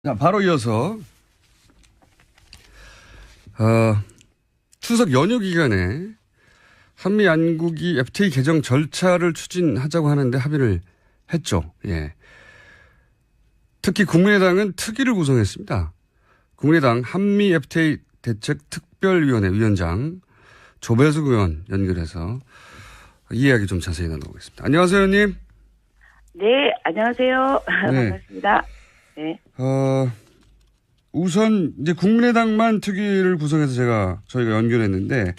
자, 바로 이어서 추석 연휴 기간에 한미 양국이 FTA 개정 절차를 추진하자고 하는데 합의를 했죠. 예. 특히 국민의당은 특위를 구성했습니다. 국민의당 한미 FTA 대책 특별위원회 위원장 조배숙 의원 연결해서 이 이야기 좀 자세히 나눠보겠습니다. 안녕하세요, 의원님. 네, 안녕하세요. 네. 반갑습니다. 네. 우선 이제 국민의당만 특위를 구성해서 저희가 연결했는데,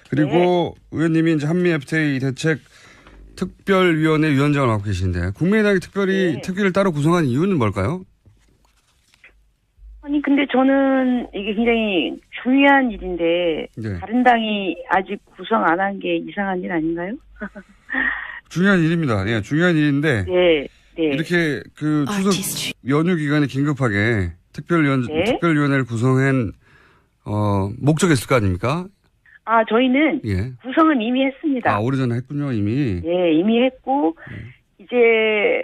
그리고 네. 의원님이 이제 한미 FTA 대책 특별위원회 위원장을 맡고 계신데, 국민의당이 특별히 네. 특위를 따로 구성한 이유는 뭘까요? 아니, 근데 저는 이게 굉장히 중요한 일인데, 네. 다른 당이 아직 구성 안 한 게 이상한 일 아닌가요? 중요한 일입니다. 예, 중요한 일인데, 네, 네. 이렇게 그 추석 연휴 기간에 긴급하게 특별위원회를 구성한, 목적이 있을 거 아닙니까? 아, 저희는 예. 구성은 이미 했습니다. 아, 오래전에 했군요, 이미. 네, 이미 했고, 이제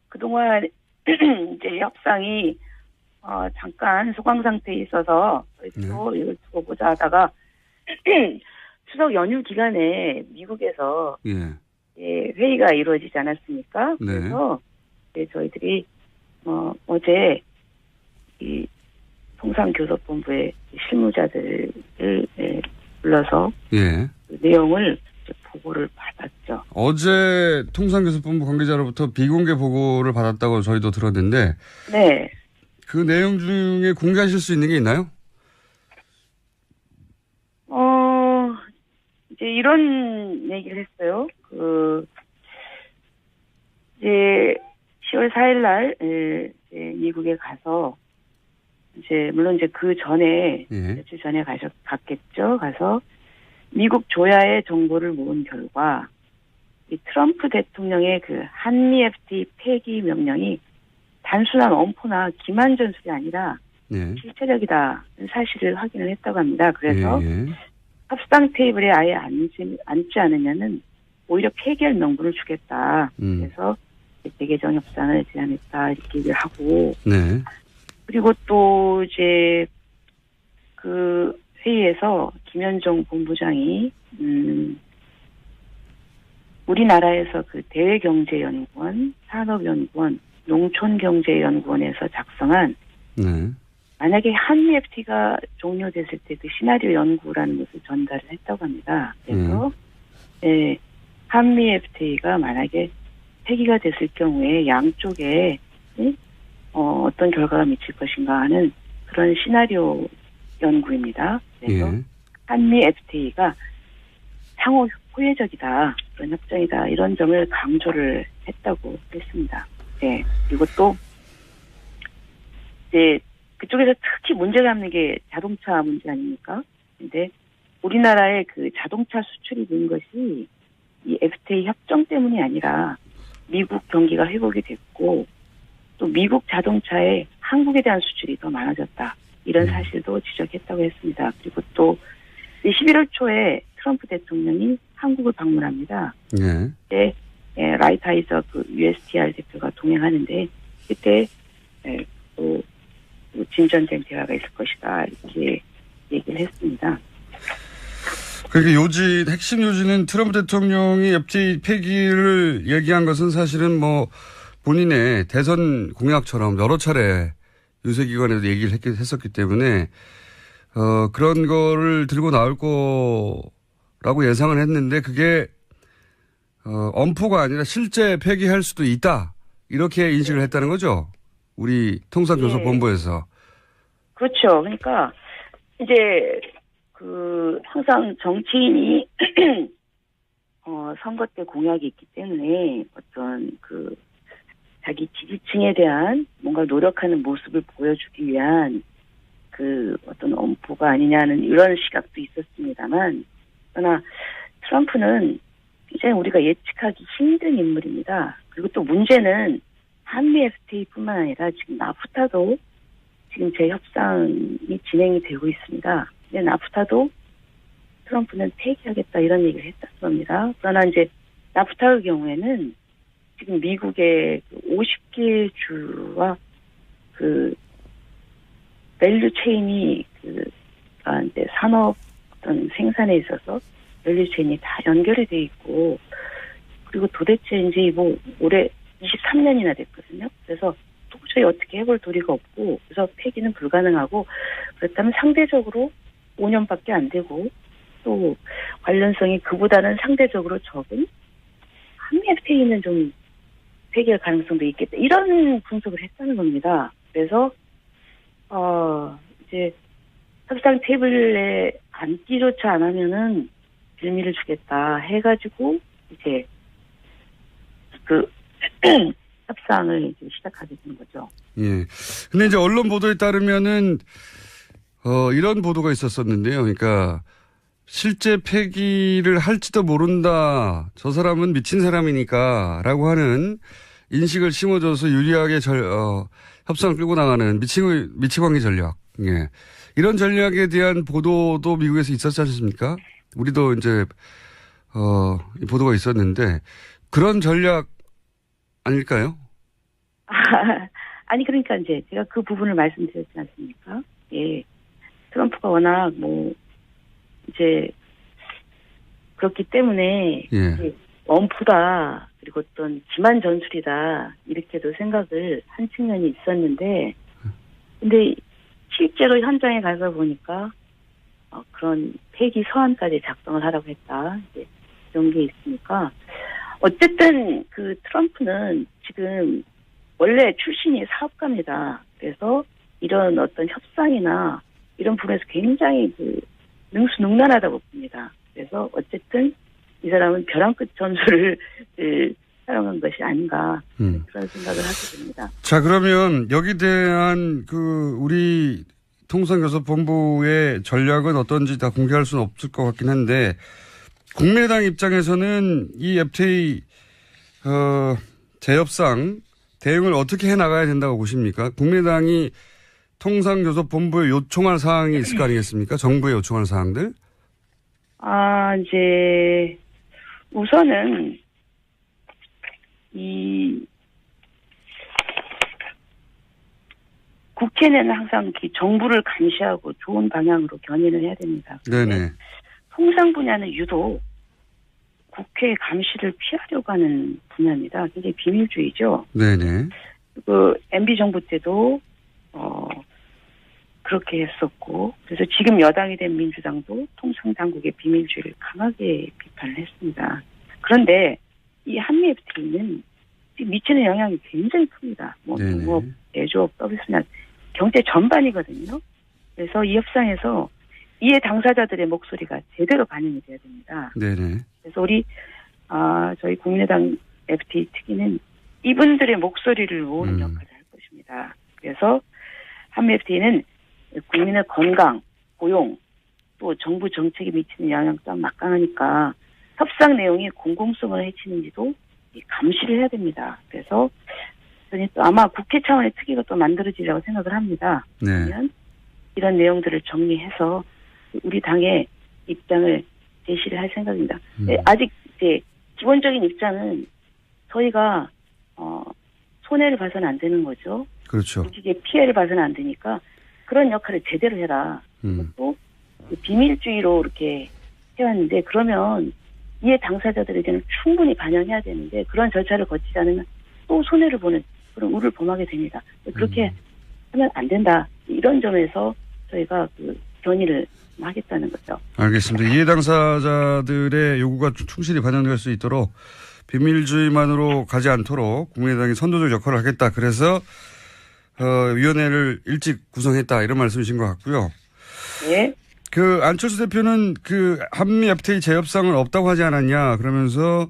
그동안 이제 협상이 잠깐 소강 상태에 있어서 또 이걸 두고 보자 하다가 추석 연휴 기간에 미국에서 예. 회의가 이루어지지 않았습니까? 네. 그래서 저희들이 어제 이 통상교섭본부의 실무자들을 불러서 예. 그 내용을 이제 보고를 받았죠. 어제 통상교섭본부 관계자로부터 비공개 보고를 받았다고 저희도 들었는데, 네. 그 내용 중에 공개하실 수 있는 게 있나요? 이제 이런 얘기를 했어요. 이제 10월 4일 날 이제 미국에 가서 이제 물론 이제 그 전에 며칠 전에 갔겠죠. 가서 미국 조야의 정보를 모은 결과 이 트럼프 대통령의 그 한미 FTA 폐기 명령이 단순한 엄포나 기만 전술이 아니라 실체적이다는 사실을 확인을 했다고 합니다. 그래서 협상 테이블에 아예 앉지 않으면은 오히려 폐기할 명분을 주겠다. 그래서 재개정 협상을 제안했다 이렇게 얘기를 하고, 그리고 또 이제 그 회의에서 김현종 본부장이 우리나라에서 그 대외경제연구원, 산업연구원, 농촌경제연구원에서 작성한 만약에 한미 FTA가 종료됐을 때 그 시나리오 연구라는 것을 전달을 했다고 합니다. 그래서 한미 FTA가 만약에 폐기가 됐을 경우에 양쪽에 어떤 결과가 미칠 것인가 하는 그런 시나리오 연구입니다. 그래서 한미 FTA가 상호 호혜적이다, 그런 협정이다, 이런 점을 강조를 했다고 했습니다. 네. 그리고 또 이제 그쪽에서 특히 문제가 있는 게 자동차 문제 아닙니까? 근데 우리나라의 그 자동차 수출이 는 것이 이 FTA 협정 때문이 아니라 미국 경기가 회복이 됐고 또 미국 자동차에 한국에 대한 수출이 더 많아졌다, 이런 사실도 지적했다고 했습니다. 그리고 또 11월 초에 트럼프 대통령이 한국을 방문합니다. 그때 라이트하이저 그 USTR 대표가 동행하는데 그때 또 진전된 대화가 있을 것이다, 이렇게 얘기를 했습니다. 그러니까 핵심 요지는 트럼프 대통령이 FTA 폐기를 얘기한 것은 사실은 뭐 본인의 대선 공약처럼 여러 차례 유세기관에도 얘기를 했었기 때문에 그런 거를 들고 나올 거라고 예상을 했는데 그게 엄포가 아니라 실제 폐기할 수도 있다, 이렇게 인식을 했다는 거죠, 우리 통상교섭본부에서. 그렇죠. 그러니까 이제 항상 정치인이 선거 때 공약이 있기 때문에 어떤 자기 지지층에 대한 뭔가 노력하는 모습을 보여주기 위한 어떤 엄포가 아니냐는 이런 시각도 있었습니다만, 그러나 트럼프는 굉장히 우리가 예측하기 힘든 인물입니다. 그리고 또 문제는 한미 FTA뿐만 아니라 지금 나프타도 지금 재협상이 진행이 되고 있습니다. 근데 나프타도 트럼프는 폐기하겠다, 이런 얘기를 했다는 겁니다. 그러나 이제 나프타의 경우에는 지금 미국의 50개 주와 밸류 체인이 이제 산업 어떤 생산에 있어서 밸류 체인이 다 연결이 돼 있고, 그리고 도대체 이제 뭐 올해 23년이나 됐거든요. 그래서 도저히 어떻게 해볼 도리가 없고, 그래서 폐기는 불가능하고, 그렇다면 상대적으로 5년밖에 안 되고, 또 관련성이 그보다는 상대적으로 적은 한미 FTA는 좀 폐기할 가능성도 있겠다, 이런 분석을 했다는 겁니다. 그래서 이제 협상 테이블에 앉기조차 안 하면은 빌미를 주겠다 해가지고 이제 협상을 이제 시작하게 된 거죠. 예. 근데 이제 언론 보도에 따르면은 이런 보도가 있었었는데요. 그러니까 실제 폐기를 할지도 모른다. 저 사람은 미친 사람이니까라고 하는 인식을 심어줘서 유리하게 협상을 끌고 나가는 미치광이 전략. 예. 이런 전략에 대한 보도도 미국에서 있었지 않습니까? 우리도 이제 보도가 있었는데 그런 전략 아닐까요? 아니, 그러니까 이제 제가 그 부분을 말씀드렸지 않습니까? 예. 트럼프가 워낙 이제 그렇기 때문에 예. 엄프다, 그리고 어떤 기만 전술이다, 이렇게도 생각을 한 측면이 있었는데, 근데 실제로 현장에 가서 보니까 그런 폐기 서한까지 작성을 하라고 했다, 이제 이런 게 있으니까, 어쨌든 트럼프는 지금 원래 출신이 사업가입니다. 그래서 이런 어떤 협상이나 이런 부분에서 굉장히 능수능란하다고 봅니다. 그래서 어쨌든 이 사람은 벼랑 끝 전술을 사용한 것이 아닌가, 그런 생각을 하게 됩니다. 자, 그러면 여기 대한 우리 통상교섭본부의 전략은 어떤지 다 공개할 수는 없을 것 같긴 한데, 국민의당 입장에서는 이 FTA 재협상 대응을 어떻게 해 나가야 된다고 보십니까? 국민의당이 통상교섭본부에 요청할 사항이 있을 거 아니겠습니까? 정부에 요청할 사항들? 이제 우선은 국회는 항상 정부를 감시하고 좋은 방향으로 견인을 해야 됩니다. 네네. 통상 분야는 유독 국회의 감시를 피하려고 하는 분야입니다. 굉장히 비밀주의죠. 네네. MB 정부 때도 그렇게 했었고, 그래서 지금 여당이 된 민주당도 통상 당국의 비밀주의를 강하게 비판을 했습니다. 그런데 이 한미 FTA는 미치는 영향이 굉장히 큽니다. 농업, 제조업, 서비스나 경제 전반이거든요. 그래서 이 협상에서 이해 당사자들의 목소리가 제대로 반영이 돼야 됩니다. 네네. 그래서 저희 국민의당 FTA 특위는 이분들의 목소리를 모으는 역할을 할 것입니다. 그래서 한미 FTA는 국민의 건강, 고용, 또 정부 정책에 미치는 영향도 막강하니까 협상 내용이 공공성을 해치는지도 감시를 해야 됩니다. 그래서 저는 또 아마 국회 차원의 특위가 또 만들어지리라고 생각을 합니다. 네. 그러면 이런 내용들을 정리해서 우리 당의 입장을 제시를 할 생각입니다. 아직 이제 기본적인 입장은 저희가 손해를 봐서는 안 되는 거죠. 그렇죠. 조직의 피해를 봐서는 안 되니까 그런 역할을 제대로 해라. 또 비밀주의로 이렇게 해왔는데, 그러면 이해 당사자들에게는 충분히 반영해야 되는데 그런 절차를 거치지 않으면 또 손해를 보는 그런 우를 범하게 됩니다. 그렇게 하면 안 된다. 이런 점에서 저희가 견의를 하겠다는 거죠. 알겠습니다. 이해 당사자들의 요구가 충실히 반영될 수 있도록 비밀주의만으로 가지 않도록 국민의당이 선도적 역할을 하겠다. 그래서 위원회를 일찍 구성했다, 이런 말씀이신 것 같고요. 네. 안철수 대표는 한미 FTA 재협상은 없다고 하지 않았냐, 그러면서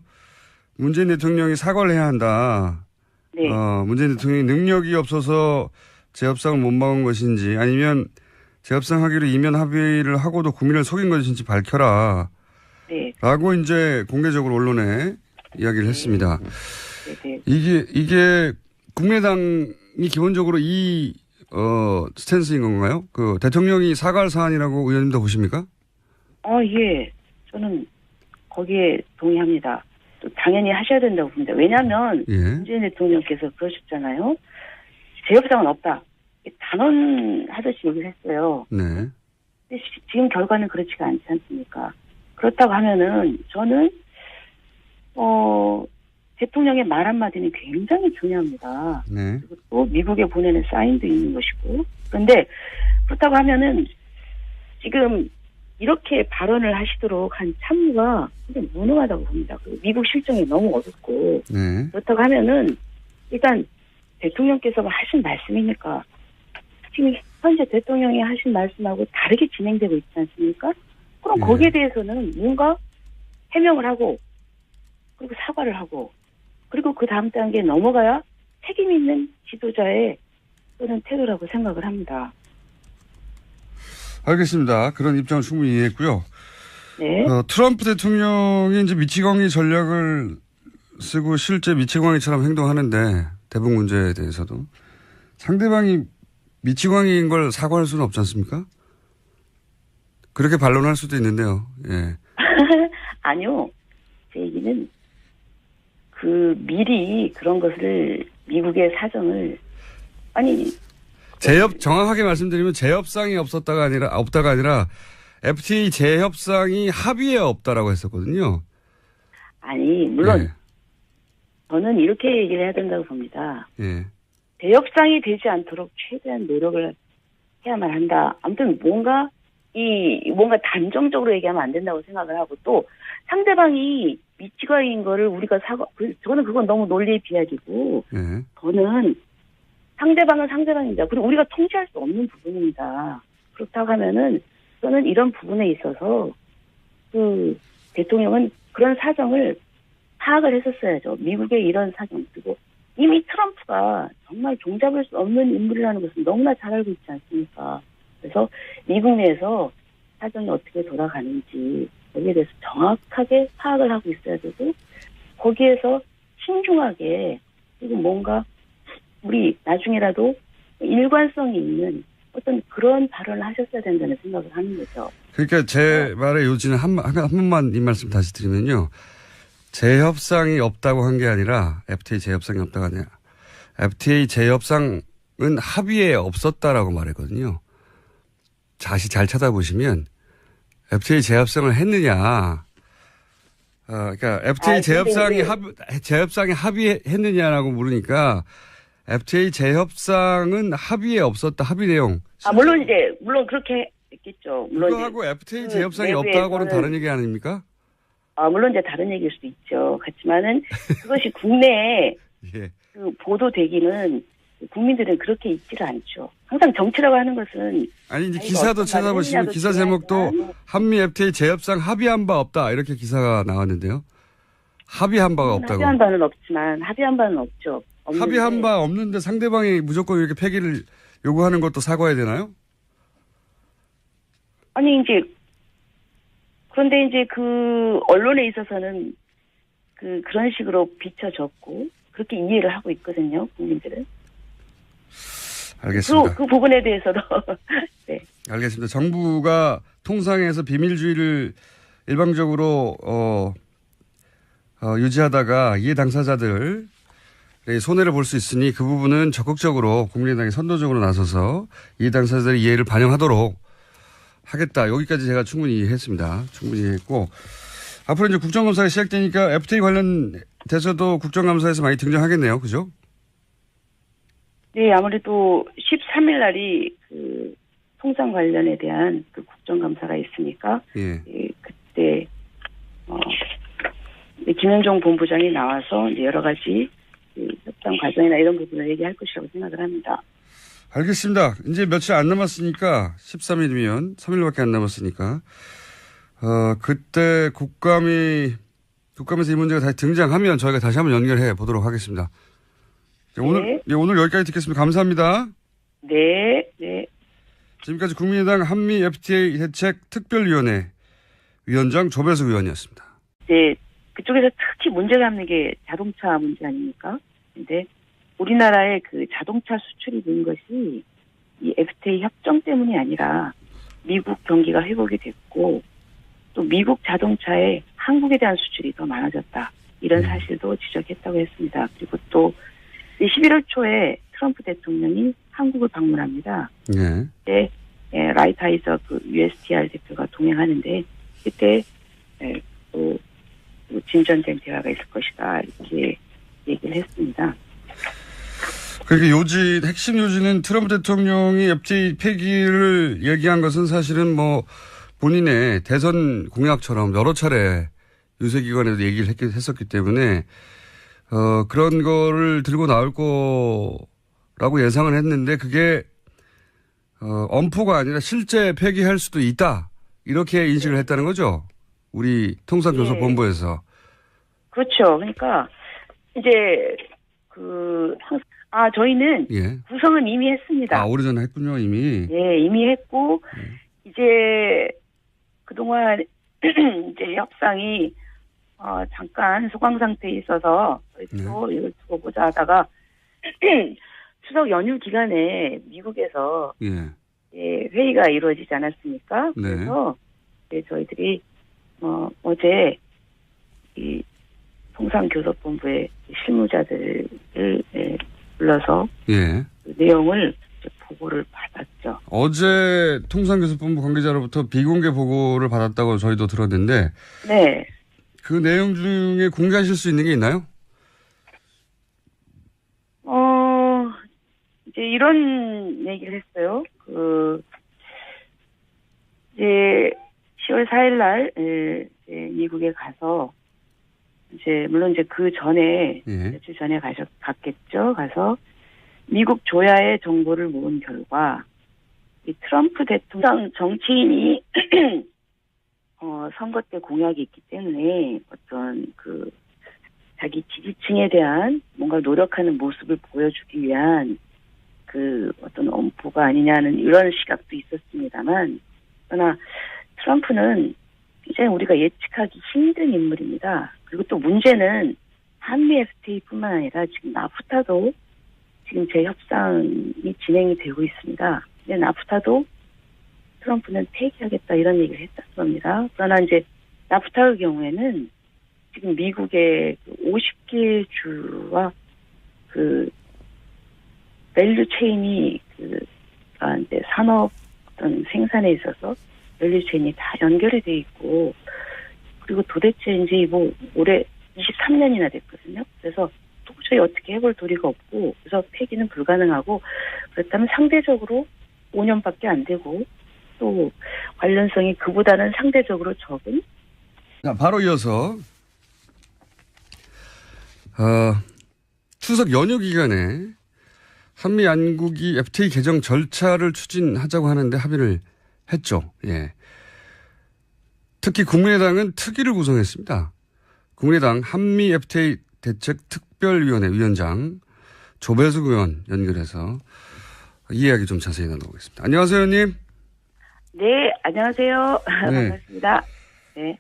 문재인 대통령이 사과를 해야 한다. 네. 문재인 대통령이 능력이 없어서 재협상을 못 막은 것인지, 아니면 재협상하기로 이면 합의를 하고도 국민을 속인 것인지 밝혀라. 네. 라고 이제 공개적으로 언론에 이야기를 했습니다. 네. 이게 국민의당이 기본적으로 스탠스인 건가요? 대통령이 사과할 사안이라고 의원님도 보십니까? 예. 저는 거기에 동의합니다. 또 당연히 하셔야 된다고 봅니다. 왜냐하면 문재인 대통령께서 그러셨잖아요. 재협상은 없다. 단언하듯이 얘기를 했어요. 네. 근데 지금 결과는 그렇지가 않지 않습니까? 그렇다고 하면은 저는 대통령의 말 한마디는 굉장히 중요합니다. 네. 그리고 또 미국에 보내는 사인도 있는 것이고. 그런데 그렇다고 하면은 지금 이렇게 발언을 하시도록 한 참모가 굉장히 무능하다고 봅니다. 그리고 미국 실정이 너무 어둡고. 네. 그렇다고 하면은 일단 대통령께서 하신 말씀이니까 지금 현재 대통령이 하신 말씀하고 다르게 진행되고 있지 않습니까? 그럼 네. 거기에 대해서는 뭔가 해명을 하고 그리고 사과를 하고 그리고 그 다음 단계에 넘어가야 책임 있는 지도자의 또는 태도라고 생각을 합니다. 알겠습니다. 그런 입장을 충분히 이해했고요. 네. 트럼프 대통령이 이제 미치광이 전략을 쓰고 실제 미치광이처럼 행동하는데 대북 문제에 대해서도 상대방이 미치광이인 걸 사과할 수는 없지 않습니까? 그렇게 반론할 수도 있는데요. 예. 아니요. 제 얘기는 미리 그런 것을 미국의 사정을 정확하게 말씀드리면 재협상이 없다가 아니라 FTA 재협상이 합의에 없다라고 했었거든요. 물론 예. 저는 이렇게 얘기를 해야 된다고 봅니다. 예. 대협상이 되지 않도록 최대한 노력을 해야만 한다. 아무튼 뭔가 단정적으로 얘기하면 안 된다고 생각을 하고 또 상대방이 미치광이인 거를 우리가 저는 그건 너무 논리의 비약이고 예. 저는 상대방은 상대방입니다. 그리고 우리가 통제할 수 없는 부분입니다. 그렇다고 하면은 저는 이런 부분에 있어서 대통령은 그런 사정을 파악을 했었어야죠. 미국의 이런 사정 그리고 이미 트럼프가 정말 종잡을 수 없는 인물이라는 것은 너무나 잘 알고 있지 않습니까? 그래서 미국 내에서 사정이 어떻게 돌아가는지 거기에 대해서 정확하게 파악을 하고 있어야 되고 거기에서 신중하게 그리고 뭔가 우리 나중에라도 일관성이 있는 어떤 그런 발언을 하셨어야 된다는 생각을 하는 거죠. 그러니까 제 말의 요지는 한 번만 이 말씀 다시 드리면요. 재협상이 없다고 한 게 아니라 FTA 재협상이 없다가 아니라 FTA 재협상은 합의에 없었다라고 말했거든요. 다시 잘 찾아보시면 FTA 재협상을 했느냐. 그러니까 FTA 재협상이 합의했느냐라고 물으니까 FTA 재협상은 합의에 없었다. 합의 내용. 물론 그렇게 했겠죠. 그거하고 FTA 재협상이 없다고는 다른 얘기 아닙니까? 물론 다른 얘기일 수도 있죠. 그렇지만은 그것이 국내에 예. 보도되기는 국민들은 그렇게 있지를 않죠. 항상 정치라고 하는 것은 이제 기사도 찾아보시면 기사 제목도 한미 FTA 재협상 합의한 바 없다 이렇게 기사가 나왔는데요. 합의한 바가 없다고. 합의한 바는 없지만 합의한 바는 없죠. 합의한 바 없는데 상대방이 무조건 이렇게 폐기를 요구하는 것도 사과해야 되나요? 그런데 언론에 있어서는 그런 식으로 비춰졌고 그렇게 이해를 하고 있거든요. 국민들은. 알겠습니다. 그 부분에 대해서도 네. 알겠습니다. 정부가 통상에서 비밀주의를 일방적으로 유지하다가 이해 당사자들 손해를 볼 수 있으니 그 부분은 적극적으로 국민의당이 선도적으로 나서서 이해 당사자들의 이해를 반영하도록 하겠다. 여기까지 제가 충분히 이해했습니다. 충분히 이해했고 앞으로 이제 국정감사가 시작되니까 FTA 관련돼서도 국정감사에서 많이 등장하겠네요. 그죠? 네, 아무래도 13일 날이 통상 관련에 대한 국정감사가 있으니까 예. 그때 김현종 본부장이 나와서 여러 가지 협상 과정이나 이런 부분을 얘기할 것이라고 생각을 합니다. 알겠습니다. 이제 며칠 안 남았으니까 13일이면 3일밖에 안 남았으니까 그때 국감에서 이 문제가 다시 등장하면 저희가 다시 한번 연결해 보도록 하겠습니다. 네. 오늘 여기까지 듣겠습니다. 감사합니다. 네. 지금까지 국민의당 한미 FTA 대책 특별위원회 위원장 조배석 의원이었습니다. 네. 그쪽에서 특히 문제가 있는 게 자동차 문제 아닙니까? 근데 우리나라의 자동차 수출이 는 것이 이 FTA 협정 때문이 아니라 미국 경기가 회복이 됐고 또 미국 자동차에 한국에 대한 수출이 더 많아졌다. 이런 사실도 지적했다고 했습니다. 그리고 또 11월 초에 트럼프 대통령이 한국을 방문합니다. 예. 그때 라이트하이저 그 USTR 대표가 동행하는데 그때 또 진전된 대화가 있을 것이다 이렇게 얘기를 했습니다. 그러니까 핵심 요지는 트럼프 대통령이 FTA 폐기를 얘기한 것은 사실은 뭐 본인의 대선 공약처럼 여러 차례 유세기관에도 얘기를 했었기 때문에 그런 거를 들고 나올 거라고 예상을 했는데 그게 엄포가 아니라 실제 폐기할 수도 있다. 이렇게 인식을 했다는 거죠. 우리 통상교섭본부에서. 그렇죠. 그러니까 이제 저희는 예. 구성은 이미 했습니다. 오래전에 했군요, 이미. 네, 이미 했고 이제 그동안 이제 협상이 잠깐 소강 상태에 있어서 또 이걸 두고 보자 하다가 추석 연휴 기간에 미국에서 회의가 이루어지지 않았습니까? 네. 그래서 저희들이 어제 이 통상교섭본부의 실무자들을 불러서 그 내용을 보고를 받았죠. 어제 통상교섭본부 관계자로부터 비공개 보고를 받았다고 저희도 들었는데 네. 그 내용 중에 공개하실 수 있는 게 있나요? 이제 이런 얘기를 했어요. 이제 10월 4일 날 미국에 가서 이제 물론 이제 그 전에 며칠 전에 갔겠죠. 가서 미국 조야의 정보를 모은 결과 이 트럼프 대통령 정치인이 선거 때 공약이 있기 때문에 어떤 자기 지지층에 대한 뭔가 노력하는 모습을 보여주기 위한 어떤 엄포가 아니냐는 이런 시각도 있었습니다만, 그러나 트럼프는 굉장히 우리가 예측하기 힘든 인물입니다. 그리고 또 문제는 한미 FTA뿐만 아니라 지금 나프타도 지금 재협상이 진행이 되고 있습니다. 근데 나프타도 트럼프는 폐기하겠다 이런 얘기를 했다는 겁니다. 그러나 이제 나프타의 경우에는 지금 미국의 50개 주와 밸류 체인이 이제 산업 어떤 생산에 있어서 밸류 체인이 다 연결이 돼 있고, 그리고 도대체 이제 올해 23년이나 됐거든요. 그래서 도저히 어떻게 해볼 도리가 없고, 그래서 폐기는 불가능하고, 그렇다면 상대적으로 5년밖에 안 되고, 또 관련성이 그보다는 상대적으로 적은. 자, 바로 이어서 추석 연휴 기간에 한미 양국이 FTA 개정 절차를 추진하자고 하는데 합의를 했죠. 예. 특히 국민의당은 특위를 구성했습니다. 국민의당 한미 FTA 대책 특별위원회 위원장 조배숙 의원 연결해서 이 이야기 좀 자세히 나눠보겠습니다. 안녕하세요, 의원님. 네, 안녕하세요. 네. 반갑습니다. 네.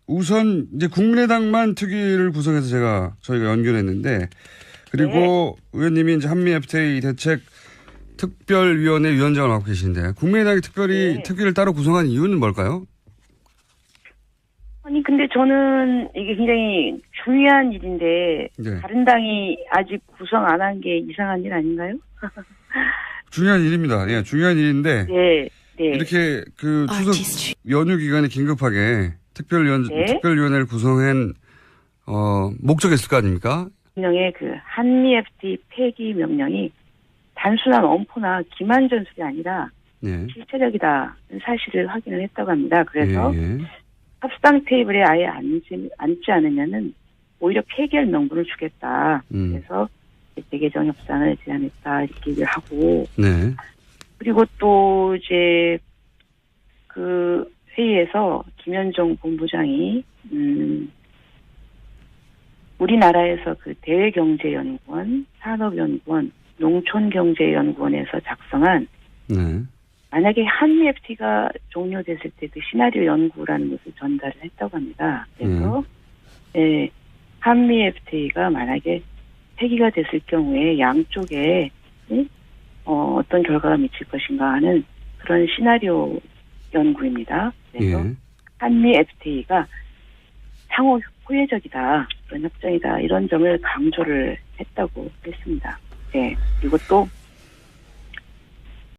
우선 이제 국민의당만 특위를 구성해서 저희가 연결했는데, 그리고 의원님이 이제 한미 FTA 대책 특별위원회 위원장을 맡고 계시는데, 국민의당이 특별히 특위를 따로 구성한 이유는 뭘까요? 아니, 근데 저는 이게 굉장히 중요한 일인데, 다른 당이 아직 구성 안 한 게 이상한 일 아닌가요? 중요한 일입니다. 예, 중요한 일인데, 네. 이렇게 추석 연휴 기간에 긴급하게 특별위원회를 구성한 목적이 있을 거 아닙니까? 명령의 한미 FTA 폐기 명령이 단순한 엄포나 기만 전술이 아니라 실체적이다는 사실을 확인을 했다고 합니다. 그래서 협상 테이블에 아예 앉지 않으면은 오히려 폐기할 명분을 주겠다. 그래서 재개정 협상을 제안했다 이렇게 얘기를 하고, 그리고 또 이제 회의에서 김현종 본부장이 우리나라에서 대외경제연구원, 산업연구원, 농촌경제연구원에서 작성한 만약에 한미 FTA가 종료됐을 때 시나리오 연구라는 것을 전달을 했다고 합니다. 그래서 한미 FTA가 만약에 폐기가 됐을 경우에 양쪽에 어떤 결과가 미칠 것인가 하는 그런 시나리오 연구입니다. 그래서 한미 FTA가 상호 호혜적이다, 그런 협정이다, 이런 점을 강조를 했다고 했습니다. 네. 그리고 또